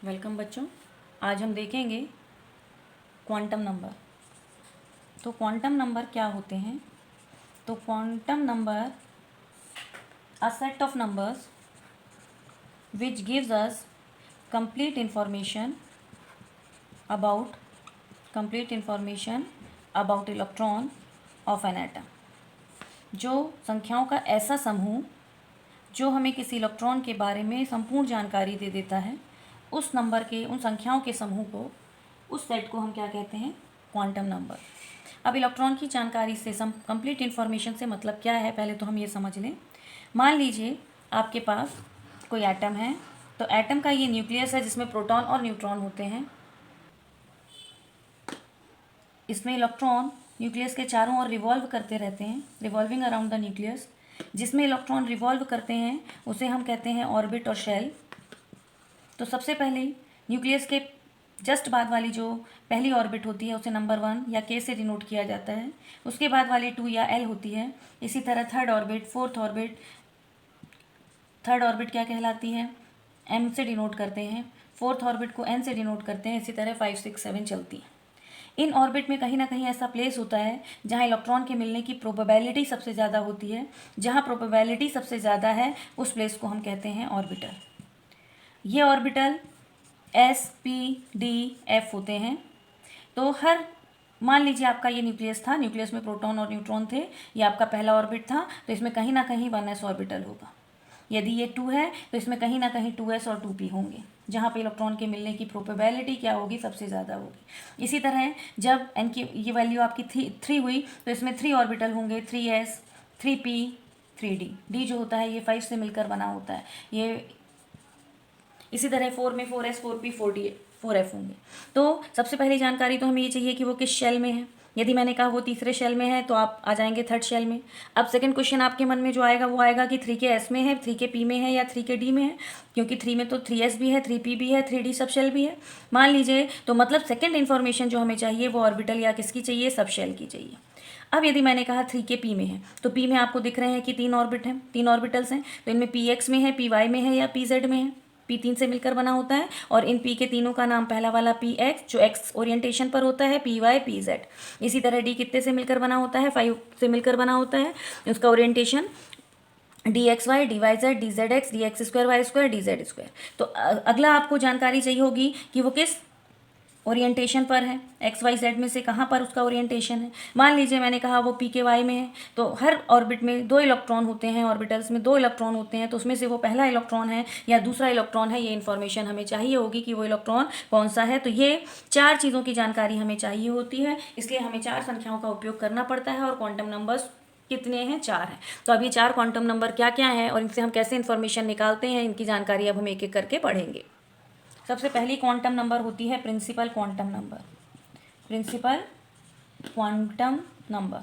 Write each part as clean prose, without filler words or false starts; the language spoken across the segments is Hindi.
वेलकम बच्चों। आज हम देखेंगे क्वांटम नंबर। तो क्वांटम नंबर क्या होते हैं? तो quantum number a set of numbers which gives us complete information about electron of an atom. जो संख्याओं का ऐसा समूह जो हमें किसी इलेक्ट्रॉन के बारे में संपूर्ण जानकारी दे देता है, उस नंबर के, उन संख्याओं के समूह को, उस सेट को हम क्या कहते हैं? Quantum number. अब इलेक्ट्रॉन की जानकारी से कंप्लीट इन्फॉर्मेशन से मतलब क्या है, पहले तो हम ये समझ लें। मान लीजिए आपके पास कोई एटम है, तो एटम का ये न्यूक्लियस है जिसमें प्रोटॉन और न्यूट्रॉन होते हैं। इसमें इलेक्ट्रॉन न्यूक्लियस के चारों ओर रिवॉल्व करते रहते हैं, रिवॉल्विंग अराउंड द न्यूक्लियस। जिसमें इलेक्ट्रॉन रिवॉल्व करते हैं उसे हम कहते हैं ऑर्बिट और शेल। तो सबसे पहले न्यूक्लियस के जस्ट बाद वाली जो पहली ऑर्बिट होती है उसे नंबर 1 या के से डिनोट किया जाता है। उसके बाद वाली 2 या एल होती है। इसी तरह थर्ड ऑर्बिट क्या कहलाती है? एम से डिनोट करते हैं। फोर्थ ऑर्बिट को एन से डिनोट करते हैं। इसी तरह 5, 6, 7 चलती है। इन ऑर्बिट में कहीं ना कहीं ऐसा प्लेस होता है जहाँ इलेक्ट्रॉन के मिलने की प्रोबेबिलिटी सबसे ज़्यादा होती है। जहाँ प्रोबेबिलिटी सबसे ज़्यादा है उस प्लेस को हम कहते हैं ऑर्बिटल। ये orbital S, P, D, F होते हैं। तो मान लीजिए आपका ये न्यूक्लियस था, न्यूक्लियस में प्रोटॉन और न्यूट्रॉन थे, ये आपका पहला ऑर्बिट था, तो इसमें कहीं ना कहीं 1s ऑर्बिटल होगा। यदि ये 2 है तो इसमें कहीं ना कहीं 2s और 2p होंगे, जहाँ पे इलेक्ट्रॉन के मिलने की प्रोबेबिलिटी क्या होगी? सबसे ज़्यादा होगी। इसी तरह जब एन की ये वैल्यू आपकी 3 हुई तो इसमें 3 ऑर्बिटल होंगे, 3s, 3p, 3d। डी जो होता है ये 5 से मिलकर बना होता है। ये इसी तरह 4 में 4s, 4p, 4d, 4f होंगे। तो सबसे पहली जानकारी तो हमें ये चाहिए कि वो किस शेल में है। यदि मैंने कहा वो तीसरे शेल में है तो आप आ जाएंगे थर्ड शेल में। अब सेकंड क्वेश्चन आपके मन में जो आएगा वो आएगा कि 3 के एस में है, 3 के पी में है या 3 के डी में है, क्योंकि 3 में तो 3s भी है, 3p भी है, 3d सब शेल भी है। मान लीजिए, तो मतलब सेकेंड इन्फॉर्मेशन जो हमें चाहिए वो ऑर्बिटल या किसकी चाहिए? सब शेल की चाहिए। अब यदि मैंने कहा 3 के पी में है, तो पी में आपको दिख रहे हैं कि 3 ऑर्बिट हैं, 3 ऑर्बिटल्स हैं। तो इनमें पी एक्स में है, पी वाई में है या पी जेड में है। पी 3 से मिलकर बना होता है और इन पी के तीनों का नाम पहला वाला पी एक्स जो एक्स ओरिएंटेशन पर होता है, पी वाई, पी जेड। इसी तरह डी कितने से मिलकर बना होता है? 5 से मिलकर बना होता है। उसका orientation D X Y, D Y Z, D Z X, D X square, Y square, D Z square. तो अगला आपको जानकारी चाहिए होगी कि वो किस ओरिएंटेशन पर है, एक्स वाई जेड में से कहाँ पर उसका ओरिएंटेशन है। मान लीजिए मैंने कहा वो पी के वाई में है, तो हर ऑर्बिट में 2 इलेक्ट्रॉन होते हैं, ऑर्बिटल्स में 2 इलेक्ट्रॉन होते हैं, तो उसमें से वो पहला इलेक्ट्रॉन है या दूसरा इलेक्ट्रॉन है, ये इन्फॉर्मेशन हमें चाहिए होगी कि वो इलेक्ट्रॉन कौन सा है। तो ये 4 चीज़ों की जानकारी हमें चाहिए होती है, इसलिए हमें 4 संख्याओं का उपयोग करना पड़ता है। और क्वांटम नंबर्स कितने हैं? 4 हैं। तो अब ये 4 क्वांटम नंबर क्या क्या हैं और इनसे हम कैसे इन्फॉर्मेशन निकालते हैं, इनकी जानकारी अब हम एक एक करके पढ़ेंगे। सबसे पहली क्वांटम नंबर होती है principal quantum number. Principal quantum number,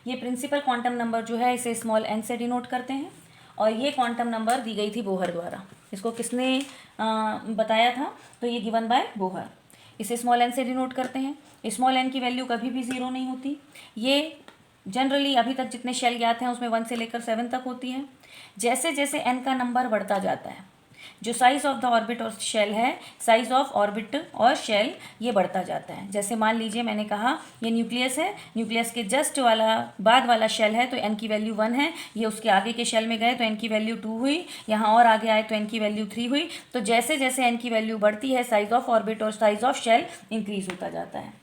ये प्रिंसिपल क्वांटम नंबर जो है इसे स्मॉल n से डिनोट करते हैं। और ये क्वांटम नंबर दी गई थी बोहर द्वारा। इसको किसने बताया था? तो ये गिवन बाय बोहर। इसे स्मॉल n से डिनोट करते हैं। स्मॉल n की वैल्यू कभी भी 0 नहीं होती। ये जनरली अभी तक जितने शेल ज्ञात हैं उसमें 1 से लेकर 7 तक होती है। जैसे जैसे n का नंबर बढ़ता जाता है, जो साइज ऑफ द ऑर्बिट और शेल है, साइज ऑफ ऑर्बिट और शेल ये बढ़ता जाता है। जैसे मान लीजिए मैंने कहा ये न्यूक्लियस है, न्यूक्लियस के जस्ट बाद वाला शेल है, तो एन की वैल्यू 1 है। ये उसके आगे के शेल में गए तो एन की वैल्यू 2 हुई, यहाँ और आगे आए तो एन की वैल्यू 3 हुई। तो जैसे जैसे एन की वैल्यू बढ़ती है, साइज ऑफ ऑर्बिट और साइज ऑफ शेल इंक्रीज होता जाता है।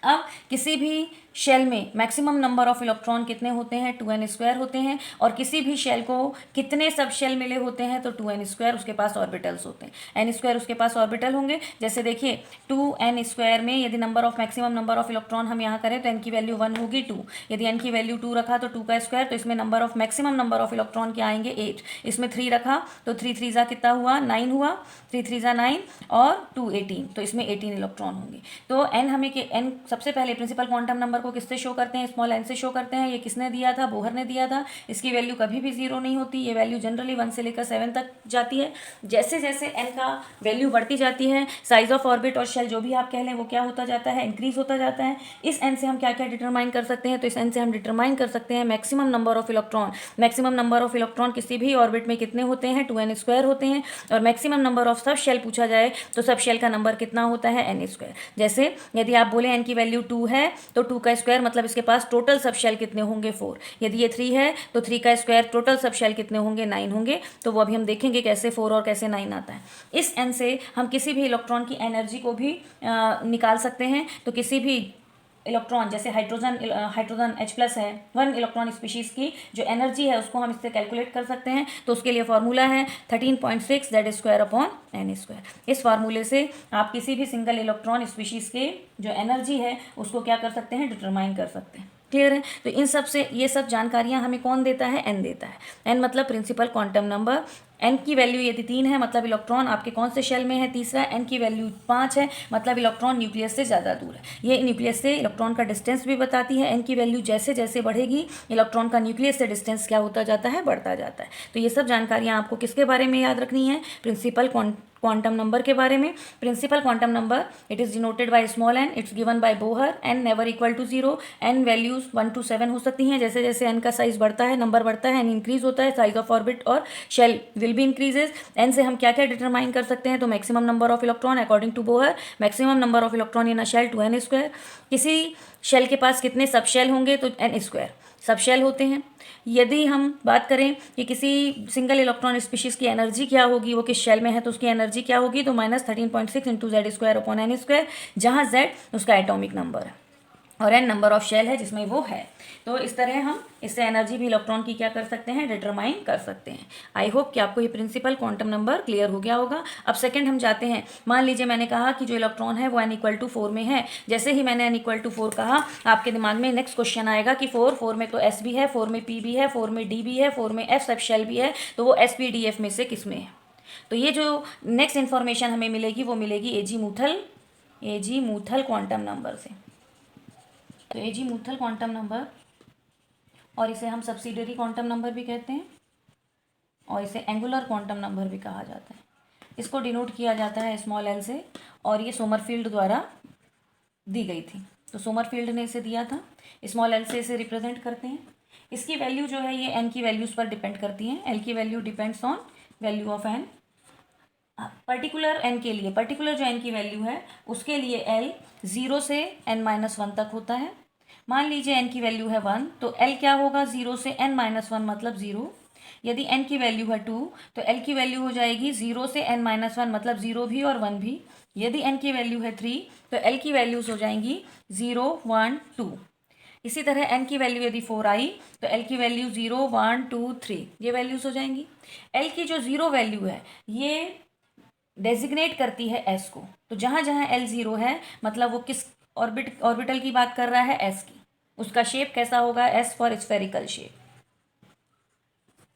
अब किसी भी शेल में मैक्सिमम नंबर ऑफ इलेक्ट्रॉन कितने होते हैं? 2n स्क्वायर होते हैं। और किसी भी शेल को कितने सब शेल मिले होते हैं? तो 2n स्क्वायर उसके पास ऑर्बिटल्स होते हैं, n स्क्वायर उसके पास ऑर्बिटल होंगे। जैसे देखिए 2n स्क्वायर में यदि मैक्सिमम नंबर ऑफ इलेक्ट्रॉन हम यहाँ करें तो n की वैल्यू 1 होगी, 2। यदि n की वैल्यू 2 रखा तो 2 का स्क्वायर, तो इसमें मैक्सिमम नंबर ऑफ इलेक्ट्रॉन क्या आएंगे? 8। इसमें 3 रखा तो 3 3 जा कितना हुआ? 9 हुआ। 3 3 जा 9 और 2 18, तो इसमें 18 इलेक्ट्रॉन होंगे। तो n सबसे पहले प्रिंसिपल क्वांटम नंबर को को किससे शो करते हैं, स्मॉल एन से शो करते हैं। ये किसने दिया था, बोहर ने दिया था। इसकी वैल्यू कभी भी 0 नहीं होती, ये वैल्यू जनरली 1 से लेकर 7 तक जाती है। जैसे जैसे एन का वैल्यू बढ़ती जाती है, साइज ऑफ ऑर्बिट और शेल जो भी आप कह लें वो क्या होता जाता है, इंक्रीज होता जाता है। इस एन से हम क्या क्या डिटरमाइन कर सकते हैं, तो इस एन से हम डिटरमाइन कर सकते हैं maximum number of electron. Maximum number of electron किसी भी ऑर्बिट में कितने होते हैं, 2n² होते हैं। और maximum number of sub shell पूछा जाए तो सब शेल का नंबर कितना होता है, n²। जैसे यदि आप बोले n की वैल्यू 2 है तो 2 का स्क्वायर मतलब इसके पास टोटल सब शेल कितने होंगे, 4। यदि ये 3 है तो 3 का स्क्वायर टोटल सब शेल कितने होंगे, 9 होंगे। तो वो अभी हम देखेंगे कैसे 4 और कैसे 9 आता है। इस n से हम किसी भी इलेक्ट्रॉन की एनर्जी को भी निकाल सकते हैं। तो किसी भी इलेक्ट्रॉन, जैसे हाइड्रोजन H+ है, 1 इलेक्ट्रॉन स्पीशीज़ की जो एनर्जी है उसको हम इससे कैलकुलेट कर सकते हैं। तो उसके लिए फार्मूला है 13.6 Z²/n²। इस फार्मूले से आप किसी भी सिंगल इलेक्ट्रॉन स्पीशीज़ के जो एनर्जी है उसको क्या कर सकते हैं, डिटरमाइन कर सकते हैं। क्लियर है। तो इन सब से ये सब जानकारियां हमें कौन देता है, एन देता है। एन मतलब प्रिंसिपल क्वांटम नंबर। एन की वैल्यू यदि 3 है मतलब इलेक्ट्रॉन आपके कौन से शेल में है, तीसरा। एन की वैल्यू 5 है मतलब इलेक्ट्रॉन न्यूक्लियस से ज़्यादा दूर है। ये न्यूक्लियस से इलेक्ट्रॉन का डिस्टेंस भी बताती है। एन की वैल्यू जैसे जैसे बढ़ेगी इलेक्ट्रॉन का न्यूक्लियस से डिस्टेंस क्या होता जाता है, बढ़ता जाता है। तो ये सब जानकारियाँ आपको किसके बारे में याद रखनी है, प्रिंसिपल क्वांटम नंबर के बारे में। Principal quantum number it is denoted by small N, it's given by Bohr. N never equal to 0। N values 1 to 7 हो सकती हैं। जैसे जैसे एन का साइज बढ़ता है, नंबर बढ़ता है, एन इंक्रीज होता है, साइज ऑफ ऑर्बिट और shell will be increases. N से हम क्या क्या डिटरमाइन कर सकते हैं, तो maximum number of electron according to Bohr, maximum number of electron in a shell 2n²। किसी शेल के पास कितने सब शेल होंगे, तो n² सब शेल होते हैं। यदि हम बात करें कि किसी सिंगल इलेक्ट्रॉन स्पीशीज़ की एनर्जी क्या होगी, वो किस शेल में है तो उसकी एनर्जी क्या होगी, तो -13.6 × Z²/n², जहाँ Z उसका एटॉमिक नंबर है और n नंबर ऑफ शेल है जिसमें वो है। तो इस तरह हम इससे एनर्जी भी इलेक्ट्रॉन की क्या कर सकते हैं, डिटरमाइन कर सकते हैं। आई होप कि आपको ये प्रिंसिपल क्वांटम नंबर क्लियर हो गया होगा। अब सेकंड हम जाते हैं। मान लीजिए मैंने कहा कि जो इलेक्ट्रॉन है वो n=4 में है। जैसे ही मैंने n=4 कहा, आपके दिमाग में नेक्स्ट क्वेश्चन आएगा कि 4 में तो s भी है, 4 में p भी है, 4 में d भी है, 4 में f सब शेल भी है, तो वो sp/df में से किस में है। तो ये जो नेक्स्ट इन्फॉर्मेशन हमें मिलेगी वो मिलेगी एजी मूथल क्वांटम नंबर से। तो एजी मूथल क्वांटम नंबर, और इसे हम सब्सिडियरी क्वांटम नंबर भी कहते हैं और इसे एंगुलर क्वांटम नंबर भी कहा जाता है। इसको डिनोट किया जाता है स्मॉल एल से, और ये सोमरफील्ड द्वारा दी गई थी। तो सोमरफील्ड ने इसे दिया था। स्मॉल एल से इसे रिप्रेजेंट करते हैं। इसकी वैल्यू जो है ये एन की वैल्यूज़ पर डिपेंड करती है। एल की value depends on value of N. Particular N के लिए, पर्टिकुलर जो एन की वैल्यू है उसके लिए एल 0 से n-1 तक होता है। मान लीजिए एन की वैल्यू है 1 तो एल क्या होगा, 0 से n-1 मतलब 0। यदि एन की वैल्यू है 2 तो एल की वैल्यू हो जाएगी 0 से n-1 मतलब 0 भी और 1 भी। यदि एन की वैल्यू है 3 तो एल की वैल्यूज हो जाएंगी 0, 1, 2। इसी तरह एन की वैल्यू यदि 4 आई तो एल की वैल्यू 0, 1, 2, 3 ये वैल्यूज हो जाएंगी। एल की जो 0 वैल्यू है ये डेजिग्नेट करती है एस को। तो जहाँ जहाँ एल 0 है मतलब वो किस ऑर्बिटल की बात कर रहा है, एस की। उसका शेप कैसा होगा, S for spherical shape.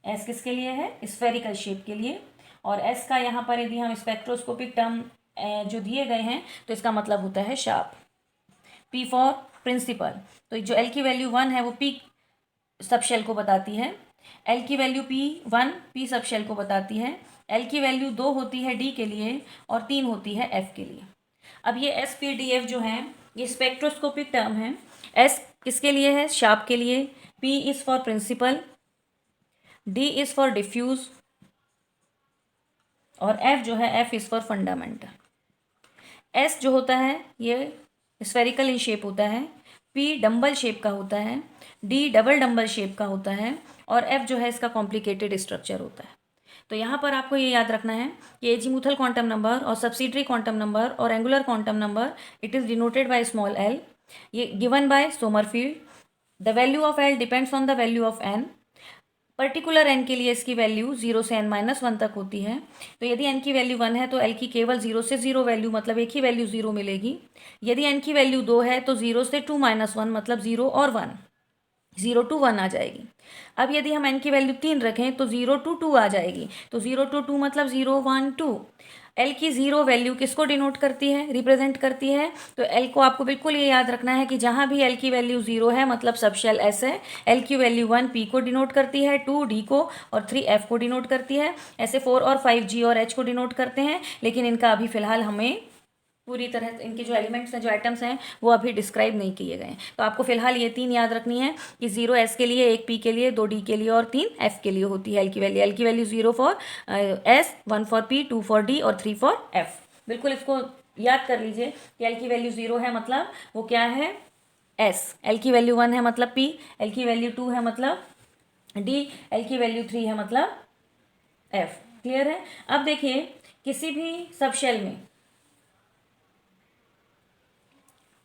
S किसके लिए है, स्फेरिकल शेप के लिए। और एस का यहाँ पर यदि हम स्पेक्ट्रोस्कोपिक टर्म जो दिए गए हैं तो इसका मतलब होता है शार्प। पी फॉर प्रिंसिपल, तो जो एल की वैल्यू 1 है वो पी सब शेल को बताती है। एल की वैल्यू P1 पी सब शेल को बताती है। एल की वैल्यू 2 होती है डी के लिए और 3 होती है एफ के लिए। अब ये SPDF जो है ये स्पेक्ट्रोस्कोपिक टर्म है। एस किसके लिए है, शार्प के लिए। P is for principal, D is for diffuse और F जो है F is for fundamental. S जो होता है ये स्फेरिकल इन शेप होता है, P डम्बल शेप का होता है, D डबल डम्बल शेप का होता है और F जो है इसका कॉम्प्लिकेटेड स्ट्रक्चर होता है। तो यहाँ पर आपको ये याद रखना है कि एजीमुथल क्वांटम नंबर और सब्सिडरी क्वांटम नंबर और angular quantum number it is denoted by small L, ये given by Sommerfeld. The value of L depends on the value of N. Particular N के लिए इसकी वैल्यू 0 से n-1 तक होती है। तो यदि एन की वैल्यू 1 है तो एल की केवल 0 से 0 वैल्यू मतलब एक ही वैल्यू 0 मिलेगी। यदि एन की वैल्यू 2 है तो 0 से 2-1 मतलब 0 और 1, 0 to 1 आ जाएगी। अब यदि हम n की वैल्यू 3 रखें तो 0 to 2 आ जाएगी। तो 0 to 2 मतलब 0, 1, 2। एल की ज़ीरो वैल्यू किसको डिनोट करती है, रिप्रेजेंट करती है? तो एल को आपको बिल्कुल ये याद रखना है कि जहाँ भी एल की वैल्यू ज़ीरो है मतलब सब शेल एस है। एल की वैल्यू 1 पी को डिनोट करती है, 2 डी को और 3 एफ को डिनोट करती है। ऐसे 4 और 5 जी और एच को डिनोट करते हैं, लेकिन इनका अभी फ़िलहाल हमें पूरी तरह इनके जो एलिमेंट्स हैं, जो आइटम्स हैं, वो अभी डिस्क्राइब नहीं किए गए हैं। तो आपको फिलहाल ये 3 याद रखनी है कि 0 एस के लिए, 1 पी के लिए, 2 डी के लिए और 3 एफ के लिए होती है एल की value 0 for S, 1 for P, 2 for D और 3 फॉर एफ। बिल्कुल इसको याद कर लीजिए कि एल की वैल्यू 0 है मतलब वो क्या है, एस। एल की वैल्यू 1 है मतलब पी, एल की वैल्यू 2 है मतलब डी, एल की वैल्यू 3 है मतलब एफ। क्लियर है? अब देखिए किसी भी सब शेल में,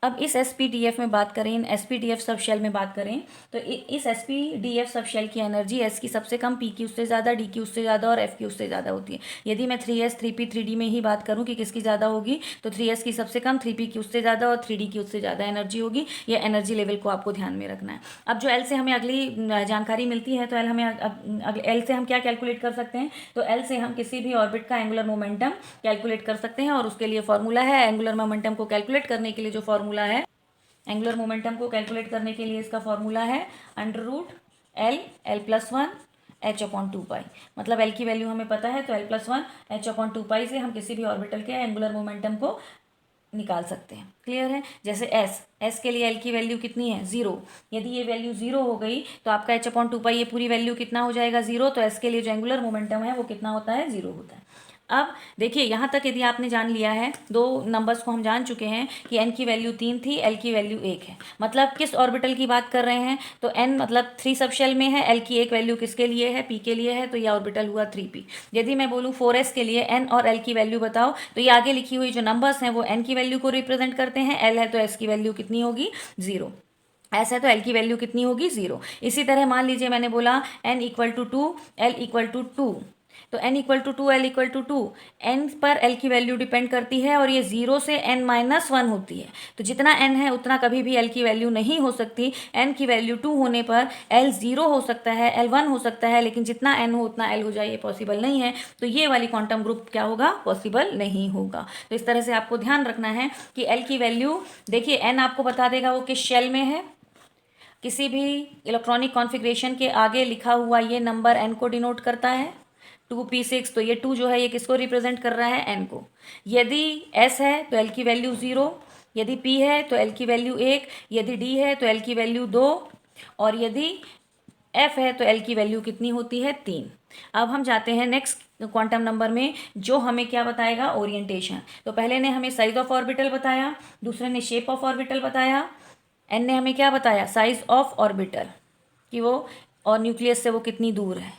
अब इस एसपीडीएफ में बात करें, इन एसपीडीएफ सब शेल में बात करें, तो इस एसपीडीएफ सब शेल की एनर्जी एस की सबसे कम, पी की उससे ज़्यादा, डी की उससे ज़्यादा और एफ की उससे ज़्यादा होती है। यदि मैं 3s 3p 3d में ही बात करूं कि किसकी ज़्यादा होगी, तो 3s की सबसे कम, 3p की उससे ज़्यादा और 3d की उससे ज़्यादा एनर्जी होगी। ये एनर्जी लेवल को आपको ध्यान में रखना है। अब जो एल से हमें अगली जानकारी मिलती है, तो एल हमें एल से हम क्या कैलकुलेट कर सकते हैं? तो एल से हम किसी भी ऑर्बिट का एंगुलर मोमेंटम कैलकुलेट कर सकते हैं, और उसके लिए फॉर्मूला है, एंगुलर मोमेंटम को कैलकुलेट करने के लिए जो फॉर्मूला है, एंगुलर मोमेंटम को कैलकुलेट करने के लिए इसका फॉर्मूला है √L, L+1 h/2π। मतलब एल की वैल्यू हमें पता है, तो L+1 h/2π से हम किसी भी ऑर्बिटल के एंगुलर मोमेंटम को निकाल सकते हैं। क्लियर है? जैसे एस के लिए एल की वैल्यू कितनी है, 0। यदि ये वैल्यू 0 हो गई तो आपका h/2π ये पूरी वैल्यू कितना हो जाएगा, 0। तो एस के लिए जो एंगुलर मोमेंटम है वो कितना होता है, 0 होता है। अब देखिए यहाँ तक यदि आपने जान लिया है, 2 नंबर्स को हम जान चुके हैं कि n की वैल्यू 3 थी, l की वैल्यू 1 है। मतलब किस ऑर्बिटल की बात कर रहे हैं, तो n मतलब 3 सब शेल में है, l की एक वैल्यू किसके लिए है, p के लिए है, तो यह ऑर्बिटल हुआ 3p। यदि मैं बोलूँ 4s के लिए n और l की वैल्यू बताओ, तो ये आगे लिखी हुई जो नंबर्स हैं वो n की वैल्यू को रिप्रेजेंट करते हैं, l है तो s की वैल्यू कितनी होगी, 0। ऐसा है तो एल की वैल्यू कितनी होगी, 0। इसी तरह मान लीजिए मैंने बोला n = 2, l = 2, तो n = 2, l = 2, n पर l की वैल्यू डिपेंड करती है और ये 0 से n-1 होती है। तो जितना n है उतना कभी भी l की वैल्यू नहीं हो सकती। n की वैल्यू 2 होने पर l 0 हो सकता है, l 1 हो सकता है, लेकिन जितना n हो उतना l हो जाए, ये पॉसिबल नहीं है। तो ये वाली क्वांटम ग्रुप क्या होगा, पॉसिबल नहीं होगा। तो इस तरह से आपको ध्यान रखना है कि l की वैल्यू, देखिए n आपको बता देगा वो किस शेल में है। किसी भी इलेक्ट्रॉनिक कॉन्फ़िगरेशन के आगे लिखा हुआ ये नंबर n को डिनोट करता है, 2p6, तो ये 2 जो है ये किसको रिप्रेजेंट कर रहा है, n को। यदि s है तो l की वैल्यू 0, यदि p है तो l की वैल्यू 1, यदि d है तो l की वैल्यू 2, और यदि f है तो l की वैल्यू कितनी होती है, 3। अब हम जाते हैं नेक्स्ट क्वांटम नंबर में, जो हमें क्या बताएगा, ओरिएंटेशन। तो पहले ने हमें साइज ऑफ ऑर्बिटल बताया, दूसरे ने शेप ऑफ ऑर्बिटल बताया, एन ने हमें क्या बताया, साइज ऑफ ऑर्बिटल कि वो और न्यूक्लियस से वो कितनी दूर है।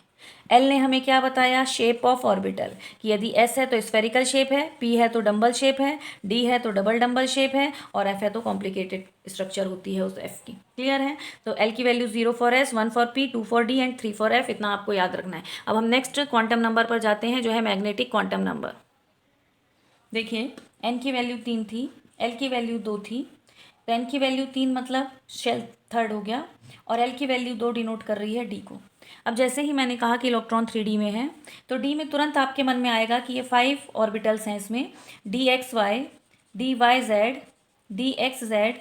एल ने हमें क्या बताया, शेप ऑफ ऑर्बिटल कि यदि एस है तो स्फेरिकल शेप है, पी है तो डम्बल शेप है, डी है तो डबल डम्बल शेप है, और एफ है तो कॉम्प्लिकेटेड स्ट्रक्चर होती है उस एफ की। क्लियर है? तो एल की value 0 for S, 1 for P, 2 for D and 3 for F. इतना आपको याद रखना है। अब हम नेक्स्ट क्वांटम नंबर पर जाते हैं, जो है मैग्नेटिक क्वांटम नंबर। देखिए एन की वैल्यू 3 थी, एल की वैल्यू 2 थी, तो एन की वैल्यू 3 मतलब शेल थर्ड हो गया, और एल की वैल्यू 2 डिनोट कर रही है डी को। अब जैसे ही मैंने कहा कि इलेक्ट्रॉन 3D में है, तो डी में तुरंत आपके मन में आएगा कि ये 5 ऑर्बिटल्स हैं इसमें, DXY, DYZ, DXZ,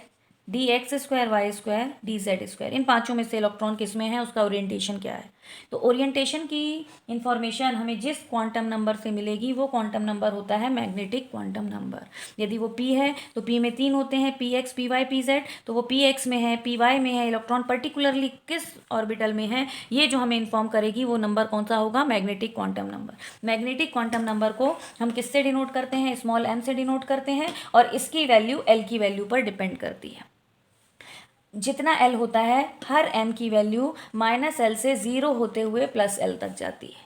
DX2Y2, DZ2। इन पांचों में से इलेक्ट्रॉन किस में है, उसका ओरिएंटेशन क्या है। तो ओरिएंटेशन की इंफॉर्मेशन हमें जिस क्वांटम नंबर से मिलेगी वो क्वांटम नंबर होता है मैग्नेटिक क्वांटम नंबर। यदि वो P है तो P में 3 होते हैं, PX, PY, PZ। तो वो PX में है, PY में है, इलेक्ट्रॉन पर्टिकुलरली किस ऑर्बिटल में है, ये जो हमें इन्फॉर्म करेगी वो नंबर कौन सा होगा, magnetic quantum number. Magnetic quantum number को हम किससे डिनोट करते हैं, स्मॉल m से डिनोट करते हैं, और इसकी वैल्यू l की वैल्यू पर डिपेंड करती है। जितना l होता है, हर m की वैल्यू -l से 0 होते हुए +l तक जाती है।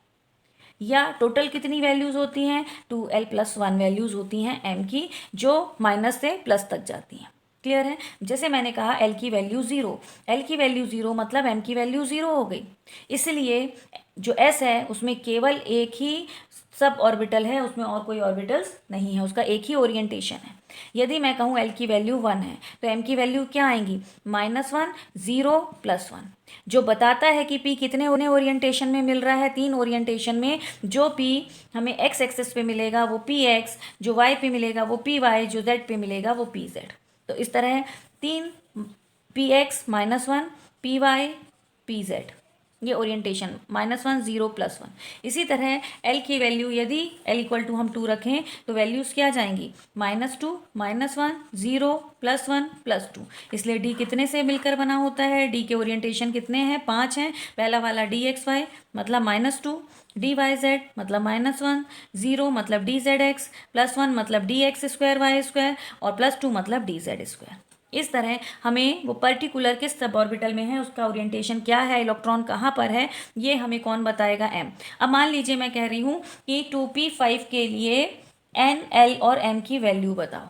या टोटल कितनी वैल्यूज़ होती हैं, 2l+1 वैल्यूज़ होती हैं m की, जो माइनस से प्लस तक जाती हैं। क्लियर है? जैसे मैंने कहा l की वैल्यू 0, l की वैल्यू 0 मतलब m की वैल्यू 0 हो गई। इसलिए जो s है उसमें केवल एक ही सब ऑर्बिटल है, उसमें और कोई ऑर्बिटल्स नहीं है, उसका एक ही ओरिएंटेशन है। यदि मैं कहूँ एल की वैल्यू 1 है तो एम की वैल्यू क्या आएंगी, -1, 0, +1, जो बताता है कि पी कितने ओरिएंटेशन में मिल रहा है, 3 ओरिएंटेशन में। जो पी हमें एक्स एक्सिस पे मिलेगा वो पी एक्स, जो वाई पे मिलेगा वो पी वाई, जो जेड पे मिलेगा वो पी जेड। तो इस तरह 3 P X -1 P Y P Z, ये ओरिएंटेशन -1, 0, +1। इसी तरह एल की वैल्यू यदि एल इक्वल टू हम 2 रखें तो वैल्यूज़ क्या जाएंगी, -2, -1, 0, +1, +2। इसलिए डी कितने से मिलकर बना होता है, डी के ओरिएंटेशन कितने हैं, 5 हैं। पहला वाला डी एक्स वाई मतलब -2, डी वाई जेड मतलब -1, 0 मतलब डी जेड एक्स, +1 मतलब D X square Y square, और +2 मतलब डी जेड स्क्वायर। इस तरह हमें वो पर्टिकुलर किस सब ऑर्बिटल में है, उसका ओरिएंटेशन क्या है, इलेक्ट्रॉन कहाँ पर है, ये हमें कौन बताएगा, एम। अब मान लीजिए मैं कह रही हूँ कि 2p5 के लिए एन, एल और एम की वैल्यू बताओ।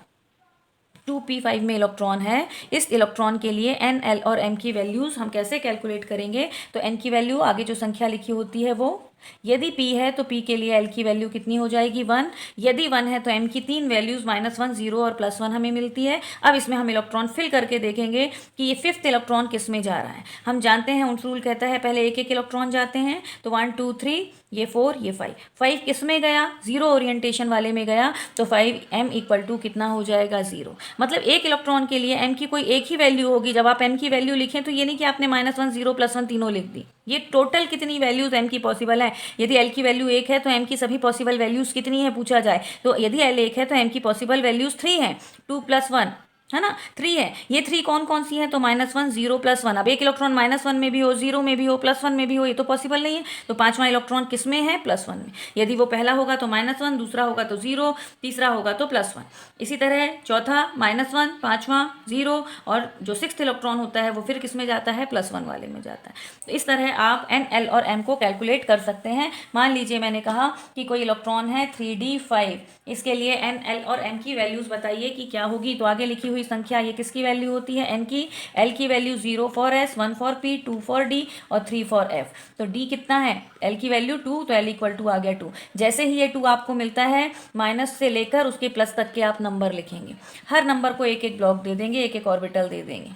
2p5 में इलेक्ट्रॉन है, इस इलेक्ट्रॉन के लिए एन, एल और एम की वैल्यूज़ हम कैसे कैलकुलेट करेंगे। तो एन की वैल्यू आगे जो संख्या लिखी होती है वो, यदि p है तो p के लिए l की वैल्यू कितनी हो जाएगी, 1। यदि 1 है तो m की 3 वैल्यूज़ -1, 0 और +1 हमें मिलती है। अब इसमें हम इलेक्ट्रॉन फिल करके देखेंगे कि ये 5th इलेक्ट्रॉन किस में जा रहा है। हम जानते हैं उन रूल कहता है पहले एक एक इलेक्ट्रॉन जाते हैं, तो 1, 2, 3, ये 4, ये 5। 5 किस में गया, 0 ओरिएंटेशन वाले में गया, तो 5 m इक्वल टू कितना हो जाएगा, 0। मतलब एक इलेक्ट्रॉन के लिए m की कोई एक ही वैल्यू होगी। जब आप m की वैल्यू लिखें तो ये नहीं कि आपने -1, 0, +1 तीनों लिख दी, ये टोटल कितनी वैल्यूज m की पॉसिबल है। यदि l की वैल्यू 1 है तो m की सभी पॉसिबल वैल्यूज कितनी है पूछा जाए, तो यदि l 1 है तो m की पॉसिबल वैल्यूज 3 है, 2 + 1 है ना, 3 है। ये 3 कौन कौन सी है, तो -1, 0, +1। अब एक इलेक्ट्रॉन -1 में भी हो, 0 में भी हो, +1 में भी हो, ये तो पॉसिबल नहीं है। तो 5वां इलेक्ट्रॉन किस में है, +1 में। यदि वो पहला होगा तो -1, दूसरा होगा तो 0, तीसरा होगा तो +1। इसी तरह चौथा -1, 5वां 0, और जो 6th इलेक्ट्रॉन होता है वो फिर किस में जाता है, +1 वाले में जाता है। तो इस तरह आप एन, एल और एम को कैलकुलेट कर सकते हैं। मान लीजिए मैंने कहा कि कोई इलेक्ट्रॉन है 3d5, इसके लिए एन, एल और एम की वैल्यूज बताइए कि क्या होगी। तो आगे लिखी हुई संख्या ये किसकी वैल्यू होती है, एन की। एल की value 0 for S, 1 for P, 2 for D और 3 फॉर एफ। तो डी कितना है, एल की वैल्यू 2, तो एल इक्वल टू आ गया 2। जैसे ही ये 2 आपको मिलता है, माइनस से लेकर उसके प्लस तक के आप नंबर लिखेंगे। हर नंबर को एक एक ब्लॉक दे देंगे, एक एक ऑर्बिटल दे देंगे।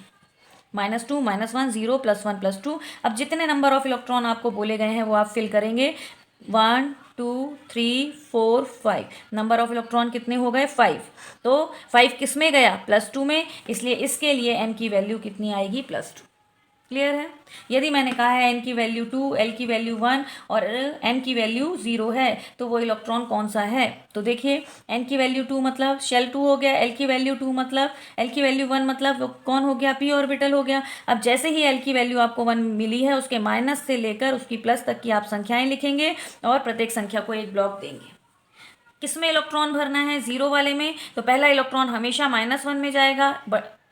-2, -1, 0, +1, +2। अब जितने नंबर ऑफ इलेक्ट्रॉन आपको बोले गए हैं वो आप फिल करेंगे। 1, 2, 3, 4, 5। नंबर ऑफ इलेक्ट्रॉन कितने हो गए, 5। तो 5 किस में गया, +2 में, इसलिए इसके लिए m की वैल्यू कितनी आएगी, +2। क्लियर है। यदि मैंने कहा है n की वैल्यू 2, l की वैल्यू 1 और m की वैल्यू 0 है, तो वो इलेक्ट्रॉन कौन सा है। तो देखिए n की वैल्यू 2 मतलब शेल 2 हो गया, l की वैल्यू 2 मतलब, l की वैल्यू 1 मतलब कौन हो गया, p ऑर्बिटल हो गया। अब जैसे ही l की वैल्यू आपको 1 मिली है, उसके माइनस से लेकर उसकी प्लस तक की आप संख्याएं लिखेंगे और प्रत्येक संख्या को एक ब्लॉक देंगे। किसमें इलेक्ट्रॉन भरना है, 0 वाले में। तो पहला इलेक्ट्रॉन हमेशा -1 में जाएगा,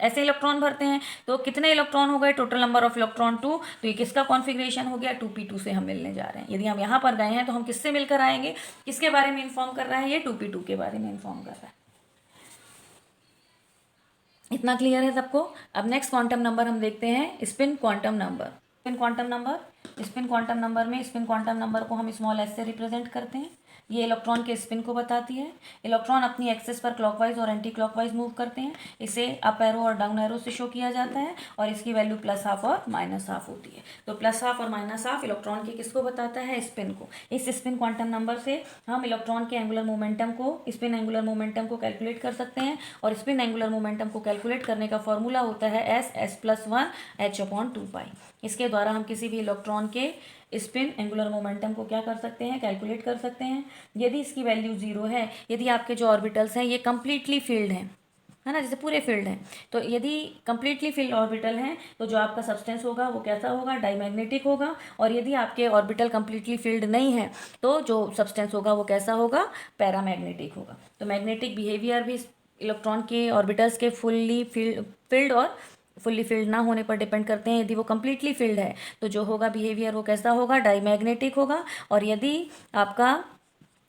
ऐसे इलेक्ट्रॉन भरते हैं। तो कितने इलेक्ट्रॉन हो गए, टोटल नंबर ऑफ इलेक्ट्रॉन 2। तो ये किसका कॉन्फ़िगरेशन हो गया, 2p2 से हम मिलने जा रहे हैं। यदि हम यहाँ पर गए हैं तो हम किससे मिलकर आएंगे, किसके बारे में इन्फॉर्म कर रहा है, ये 2p2 के बारे में इन्फॉर्म कर रहा है। इतना क्लियर है सबको। अब नेक्स्ट क्वांटम नंबर हम देखते हैं, spin quantum number. Spin quantum number में स्पिन क्वांटम नंबर को हम स्मॉल एस से रिप्रेजेंट करते हैं। ये इलेक्ट्रॉन के स्पिन को बताती है। इलेक्ट्रॉन अपनी एक्सिस पर क्लॉकवाइज और एंटी क्लॉकवाइज मूव करते हैं। इसे अप एरो और डाउन एरो से शो किया जाता है और इसकी वैल्यू +½ और -½ होती है। तो +½ और -½ इलेक्ट्रॉन के किसको बताता है, स्पिन को। इस स्पिन क्वांटम नंबर से हम इलेक्ट्रॉन के एंगुलर मोमेंटम को, स्पिन एंगुलर मोमेंटम को कैलकुलेट कर सकते हैं। और स्पिन एंगुलर मोमेंटम को कैलकुलेट करने का फॉर्मूला होता है s+1 h/2π। इसके द्वारा हम किसी भी इलेक्ट्रॉन के स्पिन एंगुलर मोमेंटम को क्या कर सकते हैं, कैलकुलेट कर सकते हैं। यदि इसकी वैल्यू 0 है, यदि आपके जो ऑर्बिटल्स हैं ये कम्प्लीटली फील्ड हैं, है ना, जैसे पूरे फील्ड हैं, तो यदि कम्प्लीटली फील्ड ऑर्बिटल हैं तो जो आपका सब्सटेंस होगा वो कैसा होगा, डायमैग्नेटिक होगा। और यदि आपके ऑर्बिटल कम्प्लीटली फील्ड नहीं है तो जो सब्सटेंस होगा वो कैसा होगा, पैरामैग्नेटिक होगा। तो मैग्नेटिक बिहेवियर भी इलेक्ट्रॉन के ऑर्बिटल्स के फुल्ली फील्ड और फुल्ली फील्ड ना होने पर डिपेंड करते हैं। यदि वो कम्प्लीटली फील्ड है तो जो होगा बिहेवियर वो कैसा होगा, डायमैग्नेटिक होगा। और यदि आपका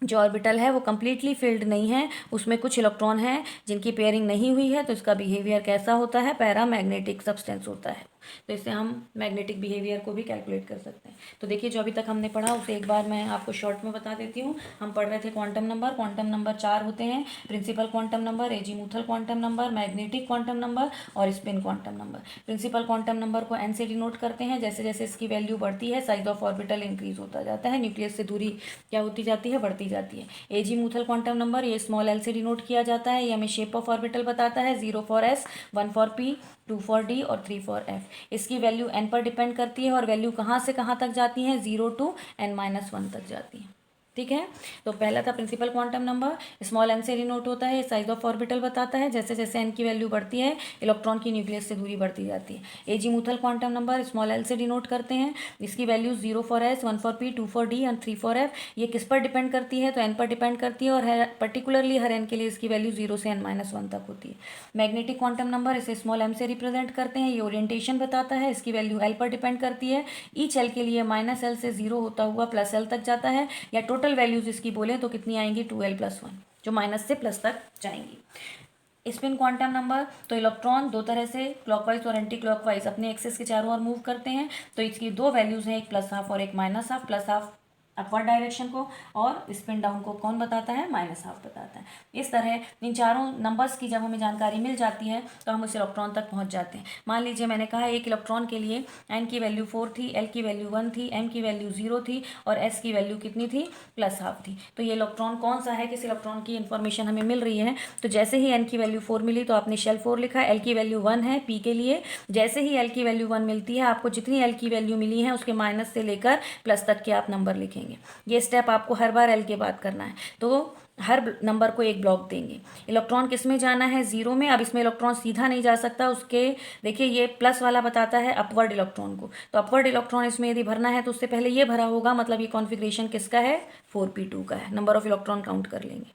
जो ऑर्बिटल है वो कम्प्लीटली फील्ड नहीं है, उसमें कुछ इलेक्ट्रॉन हैं जिनकी पेयरिंग नहीं हुई है, तो इसका बिहेवियर कैसा होता है, पैरामैग्नेटिक सब्सटेंस होता है। तो इससे हम मैग्नेटिक बिहेवियर को भी कैलकुलेट कर सकते हैं। तो देखिए जो अभी तक हमने पढ़ा उसे एक बार मैं आपको शॉर्ट में बता देती हूँ। हम पढ़ रहे थे क्वांटम नंबर 4 होते हैं, principal quantum number, azimuthal quantum number, magnetic quantum number और spin quantum number. Principal quantum number को एन से डिनोट करते हैं। जैसे जैसे इसकी वैल्यू बढ़ती है साइज ऑफ ऑर्बिटल इंक्रीज होता जाता है, न्यूक्लियस से दूरी क्या होती जाती है, बढ़ती जाती है। एजीमूथल क्वांटम नंबर ये स्मॉल एल से डिनोट किया जाता है, ये हमें शेप ऑफ ऑर्बिटल बताता है, 0 for S, 1 for P, 2 for D और 3 फॉर एफ। इसकी वैल्यू एन पर डिपेंड करती है और वैल्यू कहाँ से कहाँ तक जाती हैं, 0 to n-1 तक जाती हैं। ठीक है, तो पहला था principal quantum number, small N से डिनोट होता है, साइज ऑफ ऑर्बिटल बताता है। जैसे जैसे एन की वैल्यू बढ़ती है इलेक्ट्रॉन की न्यूक्लियस से दूरी बढ़ती जाती है। एजीमूथल क्वांटम नंबर स्मॉल एल से डिनोट करते हैं, इसकी value 0 for S, 1 for P, 2 for D and 3 for F. ये किस पर डिपेंड करती है, तो एन पर डिपेंड करती है और पर्टिकुलरली हर एन के लिए इसकी वैल्यू 0 से n-1 तक होती है। मैग्नेटिक क्वांटम नंबर इसे स्मॉल एम से रिप्रेजेंट करते हैं, ये ओरिएंटेशन बताता है, इसकी वैल्यू एल पर डिपेंड करती है। ईच एल के लिए -L से 0 होता हुआ +L तक जाता है, या टोटल वैल्यूज इसकी बोले तो कितनी आएंगी, 2l+1, जो माइनस से प्लस तक जाएंगी। स्पिन क्वांटम नंबर, तो इलेक्ट्रॉन दो तरह से क्लॉकवाइज और एंटी क्लॉकवाइज अपने एक्सिस के चारों ओर मूव करते हैं। तो इसकी दो वैल्यूज हैं, एक +12 और एक -12। +12 अपवर्ड डायरेक्शन को और स्पिन डाउन को कौन बताता है, -12 बताता है। इस तरह इन चारों नंबर्स की जब हमें जानकारी मिल जाती है तो हम उस इलेक्ट्रॉन तक पहुंच जाते हैं। मान लीजिए मैंने कहा एक इलेक्ट्रॉन के लिए n की वैल्यू 4 थी, l की वैल्यू 1 थी, m की वैल्यू 0 थी और s की वैल्यू कितनी थी, +12 थी। तो ये इलेक्ट्रॉन कौन सा है, किस इलेक्ट्रॉन की इन्फॉर्मेशन हमें मिल रही है। तो जैसे ही n की वैल्यू 4 मिली तो आपने शेल 4 लिखा, l की वैल्यू 1 है p के लिए। जैसे ही l की वैल्यू 1 मिलती है आपको जितनी l की वैल्यू मिली है उसके माइनस से लेकर प्लस तक के आप नंबर लिखेंगे। ये स्टेप आपको हर बार l के बाद करना है। तो हर नंबर को एक ब्लॉक देंगे। इलेक्ट्रॉन किस में जाना है, 0 में। अब इसमें इलेक्ट्रॉन सीधा नहीं जा सकता, उसके देखिए ये प्लस वाला बताता है अपवर्ड इलेक्ट्रॉन को। तो अपवर्ड इलेक्ट्रॉन इसमें यदि भरना है तो उससे पहले ये भरा होगा, मतलब ये कॉन्फ़िगरेशन किसका है, 4p2 का है। नंबर ऑफ इलेक्ट्रॉन काउंट कर लेंगे।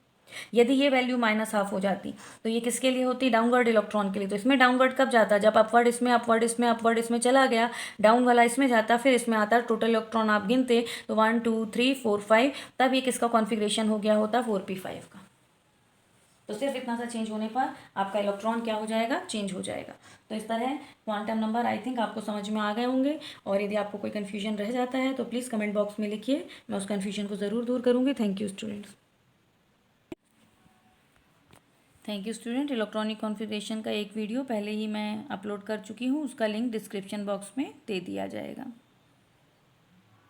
यदि ये वैल्यू -12 हो जाती तो ये किसके लिए होती, डाउनवर्ड इलेक्ट्रॉन के लिए। तो इसमें डाउनवर्ड कब जाता, जब अपवर्ड इसमें, अपवर्ड इसमें, अपवर्ड इसमें चला गया, डाउन वाला इसमें जाता, फिर इसमें आता, टोटल इलेक्ट्रॉन आप गिनते तो 1 2 3 4 5, तब ये किसका कॉन्फ़िगरेशन हो गया होता, 4p5 का। तो सिर्फ इतना सा चेंज होने पर आपका इलेक्ट्रॉन क्या हो जाएगा, चेंज हो जाएगा। तो इस तरह क्वांटम नंबर आई थिंक आपको समझ में आ गए होंगे। और यदि आपको कोई कन्फ्यूजन रह जाता है तो प्लीज़ कमेंट बॉक्स में लिखिए, मैं उस कन्फ्यूजन को ज़रूर दूर करूँगी। Thank you students. Thank you student. Electronic configuration का एक वीडियो पहले ही मैं अपलोड कर चुकी हूँ, उसका लिंक डिस्क्रिप्शन बॉक्स में दे दिया जाएगा।